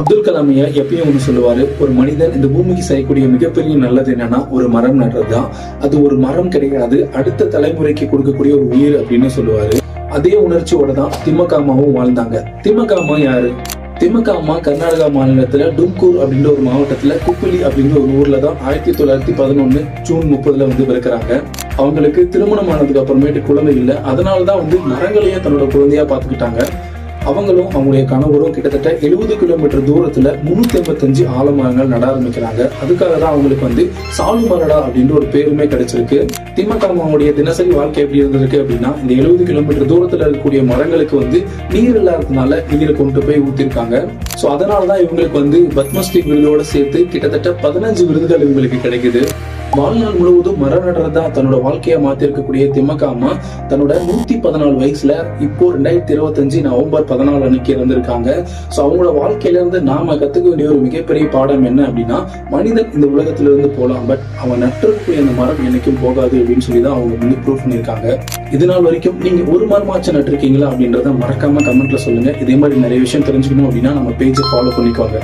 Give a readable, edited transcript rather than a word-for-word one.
அப்துல் கலாம் ஐயா எப்பயும் ஒண்ணு சொல்லுவாரு, ஒரு மனிதன் இந்த பூமிக்கு செய்யக்கூடிய மிகப்பெரிய நல்லது என்னன்னா ஒரு மரம் நடுறதுதான். அது ஒரு மரம் கிடையாது, அடுத்த தலைமுறைக்கு கொடுக்கக்கூடிய ஒரு உயிர் அப்படின்னு சொல்லுவாரு. அதே உணர்ச்சியோட தான் திமுக அம்மாவும் வாழ்ந்தாங்க. திமுக அம்மா யாரு? திமுக அம்மா கர்நாடகா மாநிலத்துல டும்கூர் அப்படின்ற ஒரு மாவட்டத்துல குப்பிலி அப்படின்ற ஒரு ஊர்ல தான் 1911 ஜூன் 30 வந்து பிறக்கிறாங்க. அவங்களுக்கு திருமணம் ஆனதுக்கு அப்புறமேட்டு குழந்தை இல்லை. அதனாலதான் மரங்களையே தன்னோட குழந்தையா பாத்துக்கிட்டாங்க. அவங்களும் அவங்களுடைய கணவரும் கிட்டத்தட்ட 70 கிலோமீட்டர் தூரத்துல 385 ஆலமரங்கள் நட ஆரம்பிக்கிறாங்க. அதுக்காக தான் அவங்களுக்கு சாலுமரடா அப்படின்ற ஒரு பேருமே கிடைச்சிருக்கு. திமுக அம்மாவுடைய தினசரி வாழ்க்கை எப்படி இருந்திருக்கு அப்படின்னா, இந்த 70 கிலோமீட்டர் தூரத்துல இருக்கக்கூடிய மரங்களுக்கு நீர் இல்லாததுனால நீரை கொண்டு போய் ஊத்திருக்காங்க. சோ அதனாலதான் இவங்களுக்கு பத்மஸ்ரீ விருதோட சேர்த்து கிட்டத்தட்ட 15 விருதுகள் இவங்களுக்கு கிடைக்குது. வாழ்நாள் முழுவதும் மரம் நடுறதுதான் தன்னோட வாழ்க்கையா மாத்தி இருக்கக்கூடிய திமுக அம்மா தன்னோட 114 வயசுல இப்போ 2025 நவம்பர் 14 அன்னைக்கு இறந்திருக்காங்க. சோ அவங்களோட வாழ்க்கையில இருந்து நாம கத்துக்க வேண்டிய ஒரு மிகப்பெரிய பாடம் என்ன அப்படின்னா, மனிதன் இந்த உலகத்துல இருந்து போலாம், பட் அவன் நட்டிருக்கக்கூடிய அந்த மரம் என்னைக்கும் போகாது அப்படின்னு சொல்லிதான் அவங்க ப்ரூவ் பண்ணிருக்காங்க. இதனால் வரைக்கும் நீங்க ஒரு மரமாச்சும் நட்டிருக்கீங்களா அப்படின்றத மறக்காம கமெண்ட்ல சொல்லுங்க. இதே மாதிரி நிறைய விஷயம் தெரிஞ்சுக்கணும் அப்படின்னா நம்ம பேஜை ஃபாலோ பண்ணிக்கோங்க.